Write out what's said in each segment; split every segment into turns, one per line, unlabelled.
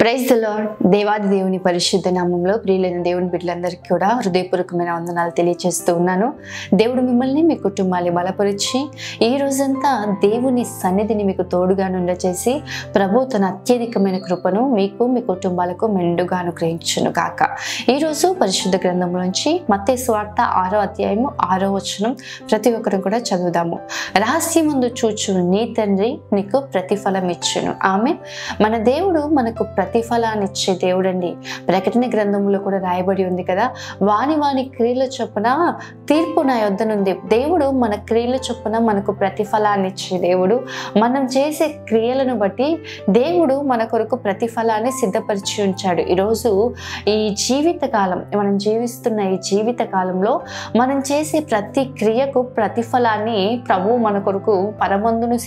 Praise the lord. దేవాది దేవుని పరిశుద్ధ నామంలో ప్రియులైన దేవుని బిడ్డలందరికీ కూడా హృదయపూర్వకమైన వందనాలు తెలియజేస్తూ ఉన్నాను. దేవుడు మిమ్మల్ని మీ కుటుంబాన్ని బలపరిచి ఈ రోజంతా దేవుని సన్నిధిని మీకు తోడుగా నుండచేసి ప్రభు తన అత్యధికమైన కృపను మీకు మీ కుటుంబాలకు మెండుగా అనుగ్రహించును గాక. ఈరోజు పరిశుద్ధ గ్రంథంలోంచి మత్తయి సువార్త 6వ అధ్యాయము 6వ వచనం ప్రతి ఒక్కరు కూడా చదువుదాము. రహస్యమందు చూచు నీ తండ్రి నీకు ప్రతిఫలం ఇచ్చును. ఆమె మన దేవుడు మనకు ప్రతిఫలాన్ని ఇచ్చే దేవుడండి. ప్రకటన గ్రంథంలో కూడా రాయబడి ఉంది కదా, వాని క్రియల చొప్పున తీర్పు నా యొద్దనుంది. దేవుడు మన క్రియల చొప్పున మనకు ప్రతిఫలాన్ని ఇచ్చే దేవుడు. మనం చేసే క్రియలను బట్టి దేవుడు మన కొరకు ప్రతిఫలాన్ని సిద్ధపరిచి ఉంచాడు. ఈరోజు ఈ జీవితకాలం మనం జీవిస్తున్న ఈ జీవిత కాలంలో మనం చేసే ప్రతి క్రియకు ప్రతిఫలాన్ని ప్రభు మన కొరకు పరమందును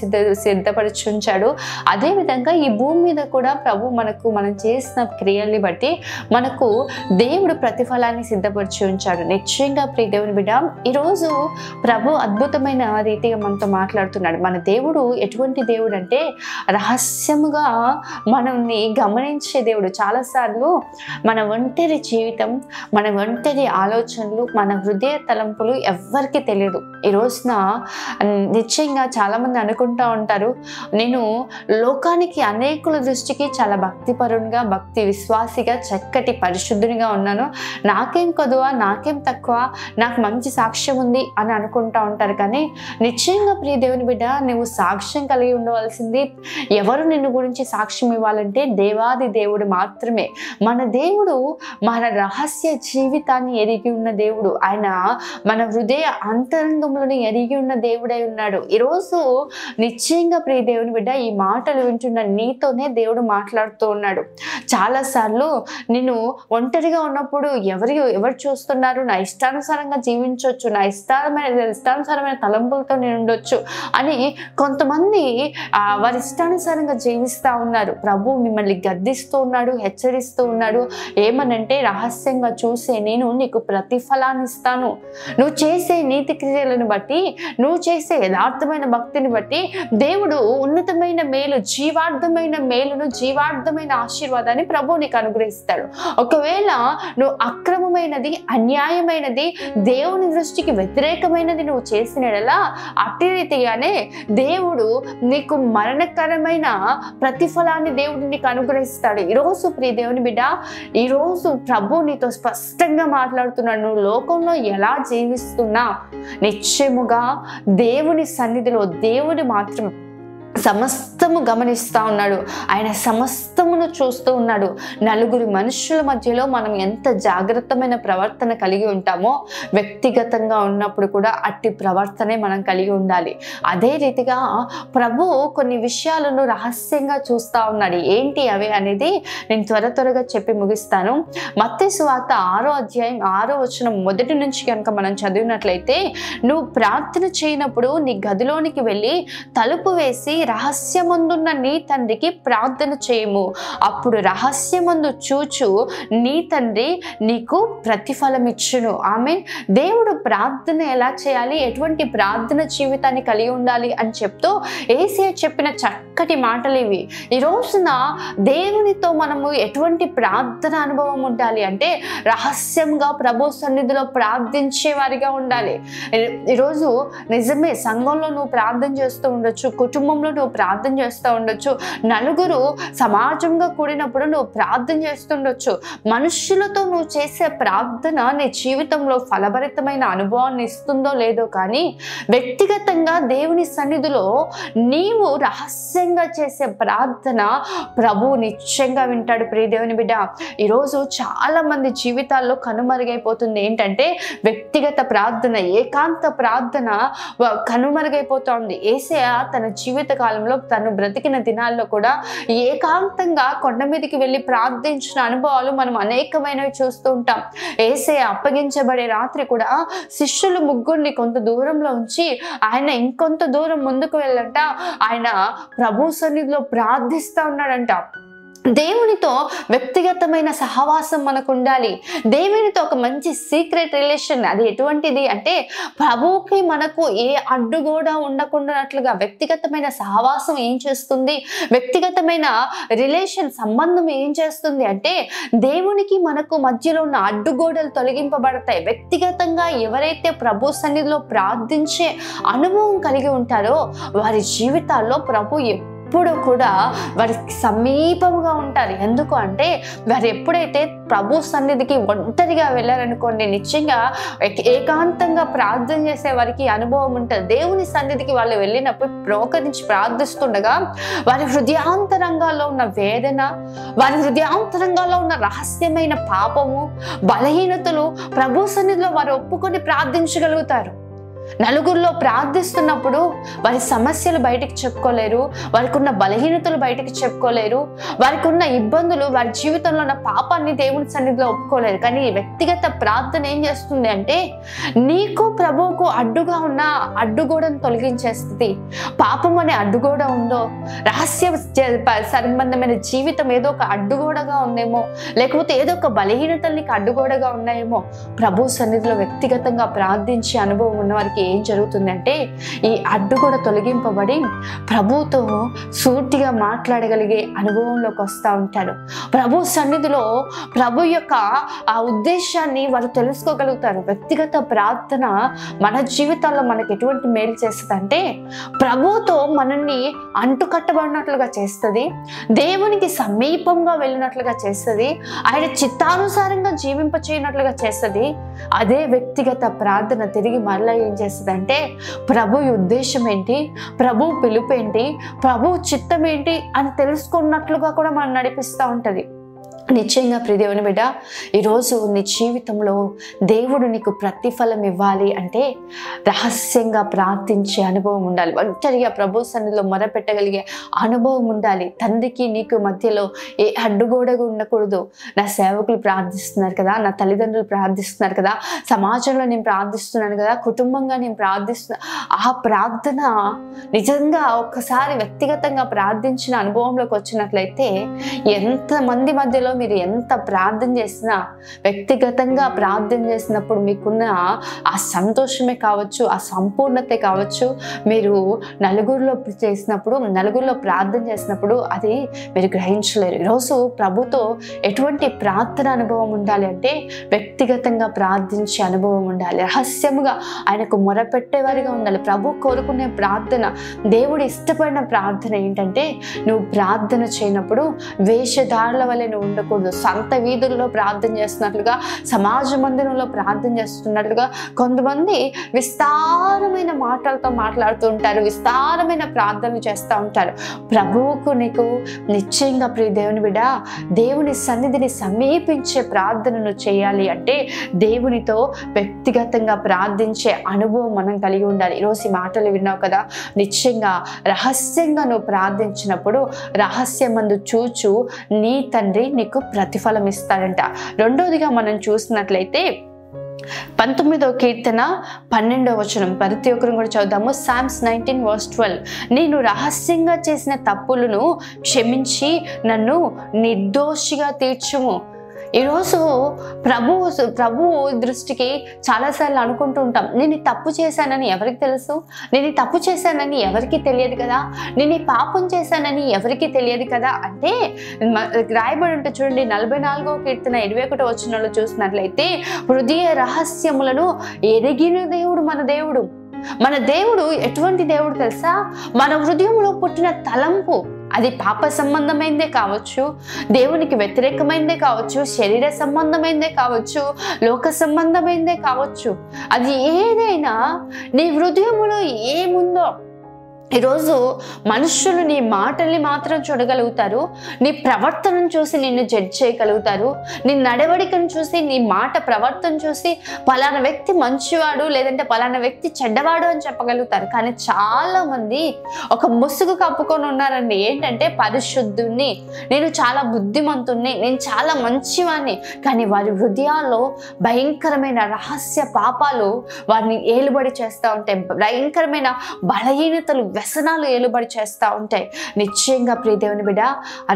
సిద్ధపరిచి ఉంచాడు. అదేవిధంగా ఈ భూమి మీద కూడా ప్రభు మనం చేసిన క్రియల్ని బట్టి మనకు దేవుడు ప్రతిఫలాన్ని సిద్ధపరిచి ఉంచాడు. నిశ్చయంగా ప్రియ దేవుని బిడ్డ, ఈరోజు ప్రభు అద్భుతమైన రీతిగా మనతో మాట్లాడుతున్నాడు. మన దేవుడు ఎటువంటి దేవుడు అంటే రహస్యముగా మనల్ని గమనించే దేవుడు. చాలాసార్లు మన ఒంటరి జీవితం, మన ఒంటరి ఆలోచనలు, మన హృదయ తలంపులు ఎవ్వరికీ తెలియదు. ఈ రోజున నిశ్చయంగా చాలామంది అనుకుంటా ఉంటారు, నేను లోకానికి అనేకుల దృష్టికి చాలా భక్తిపరునిగా, భక్తి విశ్వాసిగా, చక్కటి పరిశుద్ధునిగా ఉన్నాను, నాకేం కొదువ, నాకేం తక్కువ, నాకు మంచి సాక్ష్యం ఉంది అని అనుకుంటా ఉంటారు. కానీ నిశ్చయంగా ప్రియ దేవుని బిడ్డ, నువ్వు సాక్ష్యం కలిగి ఉండవలసింది ఎవరు నిన్ను గురించి సాక్ష్యం ఇవ్వాలంటే దేవాది దేవుడు మాత్రమే. మన దేవుడు మన రహస్య జీవితాన్ని ఎరిగి ఉన్న దేవుడు. ఆయన మన హృదయ అంతరంగంలోని ఎరిగి ఉన్న దేవుడై ఉన్నాడు. ఈరోజు నిశ్చయంగా ప్రియ దేవుని బిడ్డ, ఈ మాటలు వింటున్న నీతోనే దేవుడు మాట్లాడుతూ ఉన్నాడు. చాలాసార్లు నేను ఒంటరిగా ఉన్నప్పుడు ఎవరు చూస్తున్నారు, నా ఇష్టానుసారంగా జీవించవచ్చు, నా ఇష్టానుసారమైన తలంపులతో నేను ఉండొచ్చు అని కొంతమంది వారి ఇష్టానుసారంగా జీవిస్తూ ఉన్నారు. ప్రభు మిమ్మల్ని గద్దిస్తూ ఉన్నాడు, హెచ్చరిస్తూ ఉన్నాడు. ఏమనంటే, రహస్యంగా చూసే నేను నీకు ప్రతిఫలాన్ని ఇస్తాను. నువ్వు చేసే నీతి క్రియలను బట్టి, నువ్వు చేసే యథార్థమైన భక్తిని బట్టి దేవుడు ఉన్నతమైన మేలు, జీవార్థమైన మేలును, జీవార్థమైన ఆశీర్వాదాన్ని ప్రభు నీకు అనుగ్రహిస్తాడు. ఒకవేళ నువ్వు అక్రమమైనది, అన్యాయమైనది, దేవుని దృష్టికి వ్యతిరేకమైనది నువ్వు చేసినలా అట్టి రీతిగానే దేవుడు నీకు మరణకరమైన ప్రతిఫలాన్ని దేవుడు నీకు అనుగ్రహిస్తాడు. ఈరోజు ప్రియ దేవుని బిడ్డ, ఈరోజు ప్రభు నీతో స్పష్టంగా మాట్లాడుతున్నాడు. నువ్వు లోకంలో ఎలా జీవిస్తున్నా నిశ్చయముగా దేవుని సన్నిధిలో దేవుడు మాత్రం సమస్తము గమనిస్తూ ఉన్నాడు. ఆయన సమస్తమును చూస్తూ ఉన్నాడు. నలుగురు మనుషుల మధ్యలో మనం ఎంత జాగ్రత్తమైన ప్రవర్తన కలిగి ఉంటామో, వ్యక్తిగతంగా ఉన్నప్పుడు కూడా అట్టి ప్రవర్తనే మనం కలిగి ఉండాలి. అదే రీతిగా ప్రభు కొన్ని విషయాలను రహస్యంగా చూస్తూ ఉన్నాడు. ఏంటి అవి అనేది నేను త్వరగా చెప్పి ముగిస్తాను. మత్తయి సువార్త 6వ అధ్యాయం 6వ వచనం మొదటి నుంచి కనుక మనం చదివినట్లయితే, నువ్వు ప్రార్థన చేయనప్పుడు నీ గదిలోనికి వెళ్ళి తలుపు వేసి రహస్యమందున్న నీ తండ్రికి ప్రార్థన చేయము. అప్పుడు రహస్యమందు చూచు నీ తండ్రి నీకు ప్రతిఫలం ఇచ్చును. ఆమేన్. దేవుడు ప్రార్థన ఎలా చేయాలి, ఎటువంటి ప్రార్థన జీవితాన్ని కలిగి ఉండాలి అని చెప్తూ యేసయ్య చెప్పిన చక్కటి మాటలు ఇవి. ఈ రోజున దేవునితో మనము ఎటువంటి ప్రార్థన అనుభవం ఉండాలి అంటే, రహస్యంగా ప్రభు సన్నిధిలో ప్రార్థించే వారిగా ఉండాలి. ఈరోజు నిజమే, సంఘంలో నువ్వు ప్రార్థన చేస్తూ ఉండొచ్చు, కుటుంబంలో నువ్వు ప్రార్థన చేస్తూ ఉండొచ్చు, నలుగురు సమాజంగా కూడినప్పుడు నువ్వు ప్రార్థన చేస్తుండొచ్చు. మనుషులతో నువ్వు చేసే ప్రార్థన నీ జీవితంలో ఫలభరితమైన అనుభవాన్ని ఇస్తుందో లేదో, కానీ వ్యక్తిగతంగా దేవుని సన్నిధిలో నీవు రహస్యంగా చేసే ప్రార్థన ప్రభు నిశ్చయంగా వింటాడు. ప్రియ దేవుని బిడ్డ, ఈరోజు చాలా మంది జీవితాల్లో కనుమరుగైపోతుంది ఏంటంటే, వ్యక్తిగత ప్రార్థన, ఏకాంత ప్రార్థన కనుమరుగైపోతుంది. యేసయ్య తన జీవిత కాలంలో, తను బ్రతికిన దినాల్లో కూడా ఏకాంతంగా కొండ మీదకి వెళ్ళి ప్రార్థించిన అనుభవాలు మనం అనేకమైనవి చూస్తూ ఉంటాం. యేసయ్య అప్పగించబడే రాత్రి కూడా శిష్యులు ముగ్గురిని కొంత దూరంలో ఉంచి ఆయన ఇంకొంత దూరం ముందుకు వెళ్ళంట ఆయన ప్రభు సన్నిధిలో ప్రార్థిస్తూ ఉన్నాడంట. దేవునితో వ్యక్తిగతమైన సహవాసం మనకు ఉండాలి. దేవునితో ఒక మంచి సీక్రెట్ రిలేషన్. అది ఎటువంటిది అంటే ప్రభువుకి మనకు ఏ అడ్డుగోడ ఉండకుండానట్లుగా వ్యక్తిగతమైన సహవాసం ఏం చేస్తుంది, వ్యక్తిగతమైన రిలేషన్ సంబంధం ఏం చేస్తుంది అంటే దేవునికి మనకు మధ్యలో ఉన్న అడ్డుగోడలు తొలగింపబడతాయి. వ్యక్తిగతంగా ఎవరైతే ప్రభు సన్నిధిలో ప్రార్థించే అనుభవం కలిగి ఉంటారో వారి జీవితాల్లో ప్రభు ఎప్పుడు కూడా వారికి సమీపముగా ఉంటారు. ఎందుకు అంటే వారు ఎప్పుడైతే ప్రభు సన్నిధికి ఒంటరిగా వెళ్ళారనుకోండి, నిశ్చయంగా ఏకాంతంగా ప్రార్థన చేసే వారికి అనుభవం ఉంటుంది. దేవుని సన్నిధికి వాళ్ళు వెళ్ళినప్పుడు ప్రోకరించి ప్రార్థిస్తుండగా వారి హృదయాంతరంగాల్లో ఉన్న వేదన, వారి హృదయాంతరంగాల్లో ఉన్న రహస్యమైన పాపము, బలహీనతలు ప్రభు సన్నిధిలో వారు ఒప్పుకొని ప్రార్థించగలుగుతారు. నలుగురిలో ప్రార్థిస్తున్నప్పుడు వారి సమస్యలు బయటికి చెప్పుకోలేరు, వారికి ఉన్న బలహీనతలు బయటికి చెప్పుకోలేరు, వారికి ఉన్న ఇబ్బందులు, వారి జీవితంలో ఉన్న పాపాన్ని దేవుని సన్నిధిలో ఒప్పుకోలేరు. కానీ వ్యక్తిగత ప్రార్థన ఏం చేస్తుంది అంటే నీకు ప్రభువుకు అడ్డుగా ఉన్న అడ్డుగోడను తొలగించేస్తుంది. పాపం అనే అడ్డుగోడ ఉందో, రహస్య సంబంధమైన జీవితం ఏదో ఒక అడ్డుగోడగా ఉందేమో, లేకపోతే ఏదో ఒక బలహీనతలు నీకు అడ్డుగోడగా ఉన్నాయేమో, ప్రభు సన్నిధిలో వ్యక్తిగతంగా ప్రార్థించే అనుభవం ఉన్న వారికి ఏం జరుగుతుందంటే ఈ అడ్డుగోడ తొలగింపబడి ప్రభుతో సూటిగా మాట్లాడగలిగే అనుభవంలోకి వస్తూ ఉంటారు. ప్రభు సన్నిధిలో ప్రభు యొక్క ఆ ఉద్దేశాన్ని వారు తెలుసుకోగలుగుతారు. వ్యక్తిగత ప్రార్థన మన జీవితాల్లో మనకు ఎటువంటి మేలు చేస్తుంది అంటే ప్రభుతో మనల్ని అంటుకట్టబడినట్లుగా చేస్తుంది, దేవునికి సమీపంగా వెళ్ళినట్లుగా చేస్తుంది, ఆయన చిత్తానుసారంగా జీవింప చేయనట్లుగా చేస్తుంది. అదే వ్యక్తిగత ప్రార్థన తిరిగి మరలా ఏం చేస్తుంది అంటే ప్రభు ఉద్దేశం ఏంటి, ప్రభు పిలుపు ఏంటి, ప్రభు చిత్తం ఏంటి అని తెలుసుకున్నట్లుగా కూడా మనం నడిపిస్తూ ఉంటుంది. నిశ్చయంగా ప్రియ దేవుని బిడ్డ, ఈరోజు నీ జీవితంలో దేవుడు నీకు ప్రతిఫలం ఇవ్వాలి అంటే రహస్యంగా ప్రార్థించే అనుభవం ఉండాలి. ఒంటరిగా ప్రభు సన్నిధిలో మొరపెట్టగలిగే అనుభవం ఉండాలి. తండ్రికి నీకు మధ్యలో ఏ అడ్డుగోడగా ఉండకూడదు. నా సేవకులు ప్రార్థిస్తున్నారు కదా, నా తల్లిదండ్రులు ప్రార్థిస్తున్నారు కదా, సమాజంలో నేను ప్రార్థిస్తున్నాను కదా, కుటుంబంగా నేను ప్రార్థిస్తున్నా, ఆ ప్రార్థన నిజంగా ఒక్కసారి వ్యక్తిగతంగా ప్రార్థించిన అనుభవంలోకి వచ్చినట్లయితే ఎంతమంది మధ్యలో మీరు ఎంత ప్రార్థన చేసినా, వ్యక్తిగతంగా ప్రార్థన చేసినప్పుడు మీకున్న ఆ సంతోషమే కావచ్చు, ఆ సంపూర్ణతే కావచ్చు, మీరు నలుగురిలో ప్రార్థన చేసినప్పుడు అది మీరు గ్రహించలేరు. ఈరోజు ప్రభుతో ఎటువంటి ప్రార్థన అనుభవం ఉండాలి అంటే వ్యక్తిగతంగా ప్రార్థించే అనుభవం ఉండాలి, రహస్యముగా ఆయనకు మొరపెట్టేవారిగా ఉండాలి. ప్రభు కోరుకునే ప్రార్థన, దేవుడు ఇష్టపడిన ప్రార్థన ఏంటంటే నువ్వు ప్రార్థన చేయనప్పుడు వేషధారుల వలె నువ్వు ఉండకూడదు. సంత వీధుల్లో ప్రార్థన చేస్తున్నట్లుగా, సమాజ మందిరంలో ప్రార్థన చేస్తున్నట్లుగా కొంతమంది విస్తారమైన మాటలతో మాట్లాడుతూ ఉంటారు, విస్తారమైన ప్రార్థనలు చేస్తూ ఉంటారు. ప్రభువుకు నీకు నిశ్చయంగా ప్రియ దేవుని బిడ్డ, దేవుని సన్నిధిని సమీపించే ప్రార్థనను చేయాలి అంటే దేవునితో వ్యక్తిగతంగా ప్రార్థించే అనుభవం మనం కలిగి ఉండాలి. ఈరోజు ఈ మాటలు విన్నావు కదా, నిశ్చయంగా రహస్యంగా నువ్వు ప్రార్థించినప్పుడు రహస్యమందు చూచు నీ తండ్రి నీకు ప్రతిఫలం ఇస్తాడంట. రెండోదిగా మనం చూసినట్లయితే 19వ కీర్తన 12వ వచనం ప్రతి ఒక్కరు కూడా చదువుదాము. Psalms 19:12. నేను రహస్యంగా చేసిన తప్పులను క్షమించి నన్ను నిర్దోషిగా తీర్చుము. ఈరోజు ప్రభు దృష్టికి చాలాసార్లు అనుకుంటూ ఉంటాం, నేను ఈ తప్పు చేశానని ఎవరికి తెలుసు, నేను ఈ తప్పు చేశానని ఎవరికి తెలియదు కదా, నేను ఈ పాపం చేశానని ఎవరికి తెలియదు కదా అంటే రాయబడి ఉంటే చూడండి. 44వ కీర్తన 21వ వచనంలో చూసినట్లయితే హృదయ రహస్యములను ఎరిగిన దేవుడు మన దేవుడు. మన దేవుడు ఎటువంటి దేవుడు తెలుసా? మన హృదయంలో పుట్టిన తలంపు, అది పాప సంబంధమైందే కావచ్చు, దేవునికి వ్యతిరేకమైందే కావచ్చు, శరీర సంబంధమైందే కావచ్చు, లోక సంబంధమైందే కావచ్చు, అది ఏదైనా నీ హృదయంలో ఏముందో ఈరోజు మనుషులు నీ మాటల్ని మాత్రం చూడగలుగుతారు, నీ ప్రవర్తనను చూసి నిన్ను జడ్జ్ చేయగలుగుతారు, నీ నడవడికను చూసి, నీ మాట ప్రవర్తన చూసి పలానా వ్యక్తి మంచివాడు లేదంటే పలానా వ్యక్తి చెడ్డవాడు అని చెప్పగలుగుతారు. కానీ చాలా మంది ఒక ముసుగు కప్పుకొని ఉన్నారండి. ఏంటంటే పరిశుద్ధుణ్ణి, నేను చాలా బుద్ధిమంతుణ్ణి, నేను చాలా మంచివాణ్ణి. కానీ వారి హృదయాల్లో భయంకరమైన రహస్య పాపాలు వారిని ఏలుబడి చేస్తూ ఉంటాయి. భయంకరమైన బలహీనతలు, వ్యసనాలు ఏలుబడి చేస్తూ ఉంటాయి. నిశ్చయంగా ప్రియ దేవుని బిడ్డ,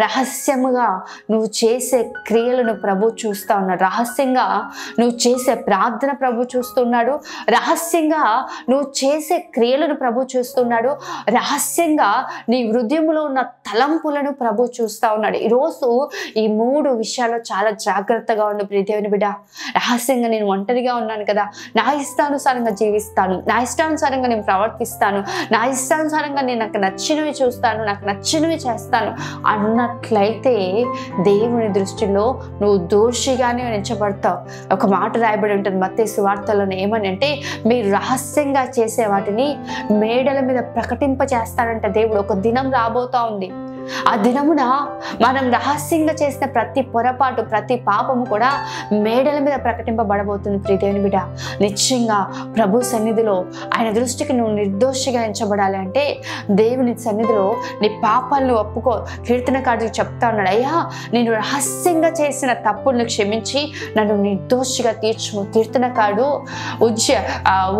రహస్యముగా నువ్వు చేసే క్రియలను ప్రభు చూస్తూ ఉన్నాడు. రహస్యంగా నువ్వు చేసే ప్రార్థన ప్రభు చూస్తున్నాడు. రహస్యంగా నువ్వు చేసే క్రియలను ప్రభు చూస్తున్నాడు. రహస్యంగా నీ హృదయంలో ఉన్న తలంపులను ప్రభు చూస్తూ ఉన్నాడు. ఈరోజు ఈ 3 విషయాల్లో చాలా జాగ్రత్తగా ఉండు ప్రియ దేవుని బిడ్డ. రహస్యంగా నేను ఒంటరిగా ఉన్నాను కదా, నా ఇష్టానుసారంగా జీవిస్తాను, నా ఇష్టానుసారంగా నేను ప్రవర్తిస్తాను, నా ఇష్టానుసారంగా నేను నాకు నచ్చినవి చూస్తాను, నాకు నచ్చినవి చేస్తాను అన్నట్లయితే దేవుని దృష్టిలో నువ్వు దోషిగానే ఎంచబడతావు. ఒక మాట రాయబడి ఉంటుంది మత్తయి సువార్తలోనే, ఏమని అంటే, మీరు రహస్యంగా చేసే వాటిని మేడల మీద ప్రకటింప చేస్తాడంట దేవుడు. ఒక దినం రాబోతా ఉంది. ఆ దినమున మనం రహస్యంగా చేసిన ప్రతి పొరపాటు, ప్రతి పాపము కూడా మేడల మీద ప్రకటింపబడబోతుంది ప్రియ దేవుని బిడ్డ. నిశ్చయంగా ప్రభు సన్నిధిలో ఆయన దృష్టికి నువ్వు నిర్దోషిగా ఎంచబడాలి అంటే దేవుని సన్నిధిలో నీ పాపాలను ఒప్పుకో. కీర్తనకారుడు చెప్తా ఉన్నాడు, అయ్యా నేను రహస్యంగా చేసిన తప్పులను క్షమించి నన్ను నిర్దోషిగా తీర్చుము. కీర్తనకారుడు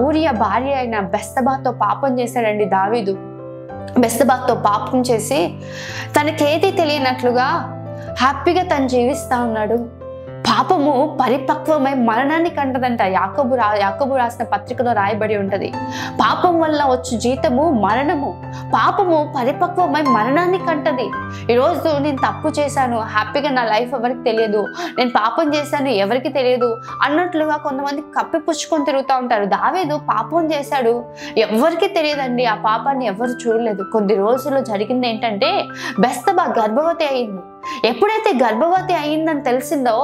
ఊరియా భార్య అయిన బెత్షెబాతో పాపం చేశాడండి దావీదు. బెత్షెబాతో పాపం చేసి తనకేది తెలియనట్లుగా హ్యాపీగా తను జీవిస్తా ఉన్నాడు. పాపము పరిపక్వమై మరణాన్ని కంటదంట. యాకోబు రాసిన పత్రికలో రాయబడి ఉంటది, పాపం వల్ల వచ్చు జీతము మరణము, పాపము పరిపక్వమై మరణాన్ని కంటది. ఈరోజు నేను తప్పు చేశాను, హ్యాపీగా నా లైఫ్ ఎవరికి తెలియదు, నేను పాపం చేశాను ఎవరికి తెలియదు అన్నట్లుగా కొంతమంది కప్పిపుచ్చుకొని తిరుగుతూ ఉంటారు. దావీదు పాపం చేశాడు, ఎవరికి తెలియదండి, ఆ పాపాన్ని ఎవరు చూడలేదు. కొద్ది రోజుల్లో జరిగింది ఏంటంటే, బెత్షెబా గర్భవతి అయింది. ఎప్పుడైతే గర్భవతి అయిందని తెలిసిందో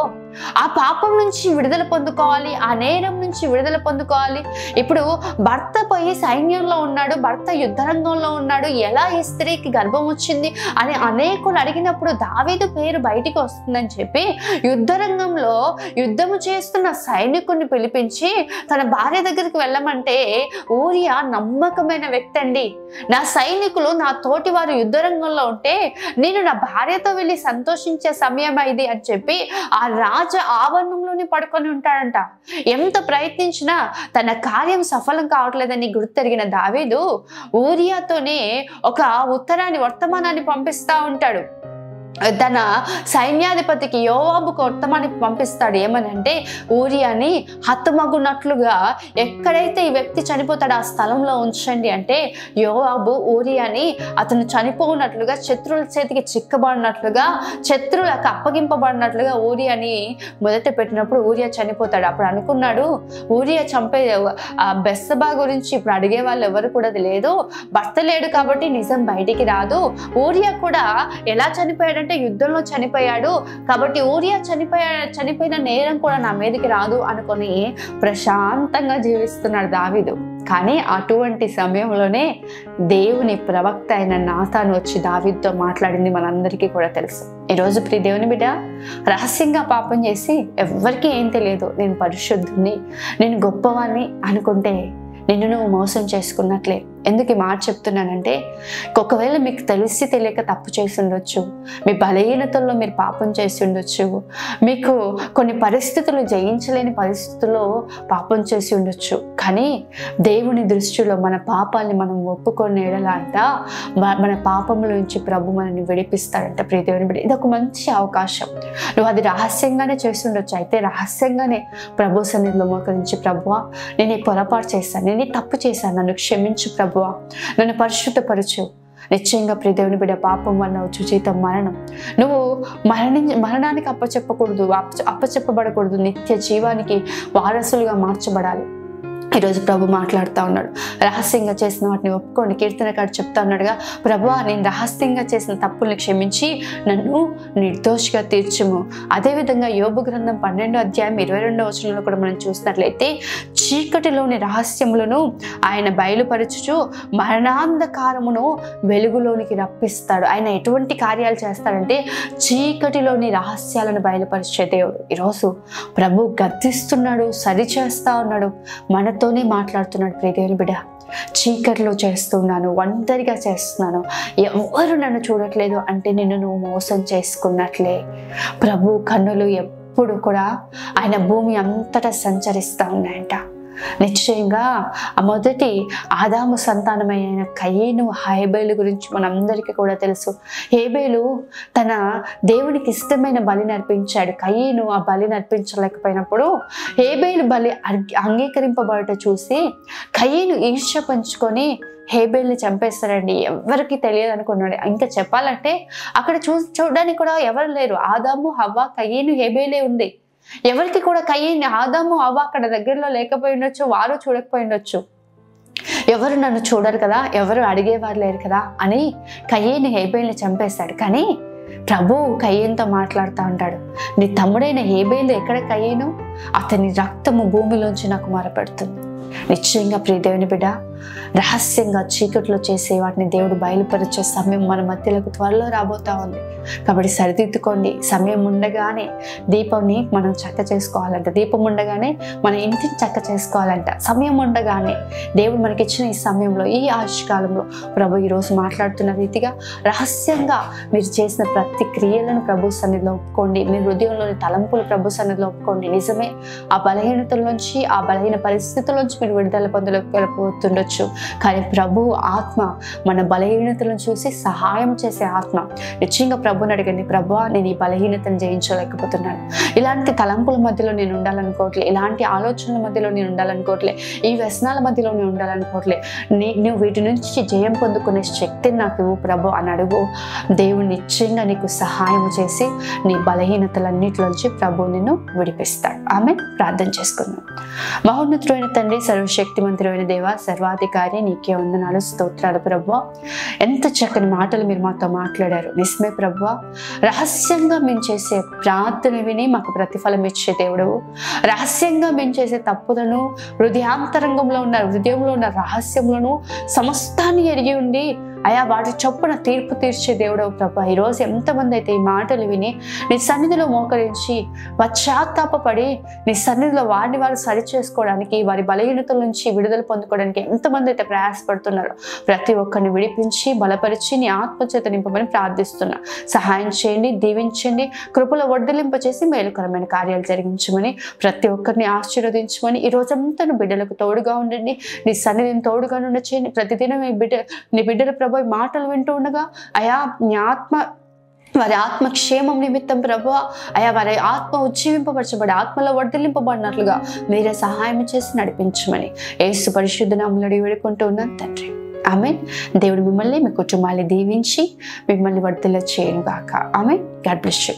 ఆ పాపం నుంచి విడుదల పొందుకోవాలి, ఆ నేరం నుంచి విడుదల పొందుకోవాలి. ఇప్పుడు భర్త పోయి సైన్యంలో ఉన్నాడు, భర్త యుద్ధరంగంలో ఉన్నాడు, ఎలా ఈ స్త్రీకి గర్భం వచ్చింది అని అనేకులు అడిగినప్పుడు దావీదు పేరు బయటికి వస్తుందని చెప్పి యుద్ధరంగంలో యుద్ధము చేస్తున్న సైనికుడిని పిలిపించి తన భార్య దగ్గరికి వెళ్ళమంటే, ఊరియా నమ్మకమైన వ్యక్తి అండి, నా సైనికులు నా తోటి వారు యుద్ధరంగంలో ఉంటే నేను నా భార్యతో వెళ్ళి సంతోషించే సమయం ఇది అని చెప్పి ఆ రాజ ఆవరణంలోనే పడుకొని ఉంటాడంట. ఎంత ప్రయత్నించినా తన కార్యం సఫలం కావట్లేదని గుర్తెరిగిన దావీదు ఊరియాతోనే ఒక వర్తమానాన్ని పంపిస్తా ఉంటాడు. తన సైన్యాధిపతికి యోవాబుకు వర్తమానాన్ని పంపిస్తాడు. ఏమనంటే, ఊరియాని హతమగునట్లుగా ఎక్కడైతే ఈ వ్యక్తి చనిపోతాడో ఆ స్థలంలో ఉంచండి అంటే, యోవాబు ఊరియాని అతను చనిపోనట్లుగా, శత్రువుల చేతికి చిక్కబడినట్లుగా, శత్రువులకు అప్పగింపబడినట్లుగా ఊరియాని మొదట పెట్టినప్పుడు ఊరియా చనిపోతాడు. అప్పుడు అనుకున్నాడు, ఊరియా చంపే బెత్షెబా గురించి ఇప్పుడు అడిగే వాళ్ళు ఎవరు కూడా లేదు, భర్త లేడు కాబట్టి నిజం బయటికి రాదు, ఊరియా కూడా ఎలా చనిపోయాడంటే యుద్ధంలో చనిపోయాడు కాబట్టి ఊరియా చనిపోయిన నేరం కూడా నా మీదకి రాదు అనుకొని ప్రశాంతంగా జీవిస్తున్నాడు దావీదు. కానీ అటువంటి సమయంలోనే దేవుని ప్రవక్త అయిన నాతాను వచ్చి దావీదుతో మాట్లాడింది మనందరికీ కూడా తెలుసు. ఈరోజు ప్రియ దేవుని బిడ్డ, రహస్యంగా పాపం చేసి ఎవరికి ఏం తెలియదు, నేను పరిశుద్ధుని, నేను గొప్పవాణ్ణి అనుకుంటే నిన్ను నువ్వు మోసం చేసుకున్నట్లే. ఎందుకు ఈ మాట చెప్తున్నానంటే, ఒకవేళ మీకు తెలిసి తెలియక తప్పు చేసి ఉండొచ్చు, మీ బలహీనతల్లో మీరు పాపం చేసి ఉండొచ్చు, మీకు కొన్ని పరిస్థితులు జయించలేని పరిస్థితుల్లో పాపం చేసి ఉండొచ్చు. కానీ దేవుని దృష్టిలో మన పాపాలని మనం ఒప్పుకొని ఎడలంట మన పాపముల నుంచి ప్రభు మనల్ని విడిపిస్తాడంట. ప్రియ దేవుని బిడ్డ, ఇది ఒక మంచి అవకాశం. నువ్వు అది రహస్యంగానే చేసి ఉండొచ్చు. అయితే రహస్యంగానే ప్రభు సన్నిధిలో మోకరించి, ప్రభువా నేను ఈ పొరపాటు చేశాను, నేను ఈ తప్పు చేశాను, నన్ను క్షమించు ప్రభువా, నన్ను పరిశుద్ధపరచు. నిశ్చయంగా ప్రియ దేవుని బిడ్డ, పాపం వల్ల వచ్చు జీతం మరణం. నువ్వు మరణానికి అప్పచెప్పబడకూడదు, నిత్య జీవానికి వారసులుగా మార్చబడాలి. ఈరోజు ప్రభు మాట్లాడుతూ ఉన్నాడు, రహస్యంగా చేసిన వాటిని ఒప్పుకోండి. కీర్తనకారుడు చెప్తా ఉన్నాడుగా, ప్రభువా నేను రహస్యంగా చేసిన తప్పుల్ని క్షమించి నన్ను నిర్దోషిగా తీర్చుము. అదేవిధంగా యోబు గ్రంథం 12వ అధ్యాయం 22వ వచనంలో కూడా మనం చూసినట్లయితే, చీకటిలోని రహస్యములను ఆయన బయలుపరచుచు మరణాంధకారమును వెలుగులోనికి రప్పిస్తాడు. ఆయన ఎటువంటి కార్యాలు చేస్తాడంటే చీకటిలోని రహస్యాలను బయలుపరిచే దేవుడు. ఈరోజు ప్రభు గద్దిస్తున్నాడు, సరిచేస్తా ఉన్నాడు, మనతోనే మాట్లాడుతున్నాడు. ప్రియ దేవుని బిడ్డ, చీకటిలో చేస్తున్నాను, ఒంటరిగా చేస్తున్నాను, ఎవరు నన్ను చూడట్లేదు అంటే నిన్ను నువ్వు మోసం చేసుకున్నట్లే. ప్రభు కన్నులు ఎప్పుడు కూడా ఆయన భూమి అంతటా సంచరిస్తూ ఉన్నాయంట. నిశ్చయంగా ఆ మొదటి ఆదాము సంతానమైన కయీను హేబేలు గురించి మనందరికీ కూడా తెలుసు. హేబేలు తన దేవునికి ఇష్టమైన బలిని అర్పించాడు. కయీను ఆ బలిని అర్పించలేకపోయినప్పుడు హేబేలు బలి అంగీకరింపబడట చూసి కయీను ఈర్ష్య పంచుకొని హేబేల్ని చంపేస్తారండి. ఎవరికి తెలియదు అనుకున్నాడు. ఇంకా చెప్పాలంటే అక్కడ చూడడానికి కూడా ఎవరు లేరు. ఆదాము, హవ్వ, కయీను, హేబేలే ఉంది. ఎవరికి కూడా కయీను, ఆదాము, హవ్వ అక్కడ దగ్గరలో లేకపోయి ఉండొచ్చు, వారు చూడకపోయి ఉండొచ్చు. ఎవరు నన్ను చూడరు కదా, ఎవరు అడిగేవారు లేరు కదా అని కయీను హేబేల్ని చంపేస్తాడు. కానీ ప్రభు కయీనుతో మాట్లాడుతూ ఉంటాడు, నీ తమ్ముడైన హేబేలు ఎక్కడ కయీను? అతని రక్తము భూమిలోంచి నాకు మొరపెడుతుంది. నిశ్చయంగా ప్రియ దేవుని బిడ్డ, రహస్యంగా చీకట్లో చేసే వాటిని దేవుడు బయలుపరిచే సమయం మన మధ్యలోకి త్వరలో రాబోతా ఉంది. కాబట్టి సరిదిద్దుకోండి. సమయం ఉండగానే దీపంని మనం చక్క చేసుకోవాలంట. దీపం ఉండగానే మన ఇంటిని చక్క చేసుకోవాలంట. సమయం ఉండగానే దేవుడు మనకిచ్చిన ఈ సమయంలో, ఈ ఆయుష్కాలంలో ప్రభు ఈరోజు మాట్లాడుతున్న రీతిగా రహస్యంగా మీరు చేసిన ప్రతి క్రియలను ప్రభు సన్నిధిలో ఒప్పుకోండి. మీ హృదయంలోని తలంపులు ప్రభు సన్నిధిలో ఒప్పుకోండి. నిజమే, ఆ బలహీనతల్లోంచి, ఆ బలహీన పరిస్థితుల్లోంచి మీరు విడుదల పొందలేకపోతుండొచ్చు. కానీ ప్రభు ఆత్మ మన బలహీనతలను చూసి సహాయం చేసే ఆత్మ. నిశ్చయంగా ప్రభుని అడగండి, ప్రభువా నేను ఈ బలహీనతను జయించలేకపోతున్నాను, ఇలాంటి తలంపుల మధ్యలో నేను ఉండాలనుకోవట్లే, ఇలాంటి ఆలోచనల మధ్యలో నేను ఉండాలనుకోవట్లే, ఈ వ్యసనాల మధ్యలో నేను ఉండాలనుకోవట్లే, నువ్వు వీటి నుంచి జయం పొందుకునే శక్తిని నాకు ఇవ్వు ప్రభు అని అడుగు. దేవుడు నిశ్చయంగా నీకు సహాయం చేసి నీ బలహీనతలన్నిటిలోంచి ప్రభు నిన్ను విడిపిస్తాడు. ఆమె ప్రార్థన చేసుకుందాం. మహోన్నతుడైన తండ్రి, సర్వశక్తిమంతుడైన దేవ, సర్వాధికారి, నీకే వందనాలు, స్తోత్రాలు ప్రభువా. ఎంత చక్కని మాటలు మీరు మాతో మాట్లాడారు. నిజమే ప్రభువా, రహస్యంగా మేము చేసే ప్రార్థన విని మాకు ప్రతిఫలం ఇచ్చే దేవుడవు. రహస్యంగా మేము చేసే తప్పులను, హృదయాంతరంగంలో ఉన్న హృదయంలో ఉన్న రహస్యములను సమస్తాన్ని ఎరిగి ఉండి అయా వాటి చొప్పున తీర్పు తీర్చే దేవుడవు ప్రభా. ఈరోజు ఎంతమంది అయితే ఈ మాటలు విని నీ సన్నిధిలో మోకరించి పశ్చాత్తాపడి నీ సన్నిధిలో వారిని వారు సరి చేసుకోవడానికి, వారి బలహీనతల నుంచి విడుదల పొందుకోవడానికి ఎంతమంది అయితే ప్రయాసపడుతున్నారో ప్రతి ఒక్కరిని విడిపించి బలపరిచి నీ ఆత్మచేత నింపమని ప్రార్థిస్తున్నా. సహాయం చేయండి, దీవించండి, కృపలో వర్ధలింపచేసి మేలుకరమైన కార్యాలు జరిగించమని, ప్రతి ఒక్కరిని ఆశీర్వదించమని, ఈ రోజంతా బిడ్డలకు తోడుగా ఉండండి. నీ సన్నిధిని తోడుగా నుండి చేయండి. ప్రతిదినం నీ బిడ్డల ప్రభు మాటలు వింటూ ఉండగా అయా నీ ఆత్మ, వారి ఆత్మక్షేమం నిమిత్తం ప్రభు అయా వారి ఆత్మ ఉజ్జీవింపబరచబడి ఆత్మలో వర్ధలింపబడినట్లుగా మీరే సహాయం చేసి నడిపించమని యేసు పరిశుద్ధ నామములో అడిగి వేడుకుంటూ ఉన్నాను తండ్రి. ఆమేన్. దేవుడు మిమ్మల్ని, మీ కుటుంబాన్ని దీవించి మిమ్మల్ని వర్ధల చేయను గాక. ఆమేన్. God bless you.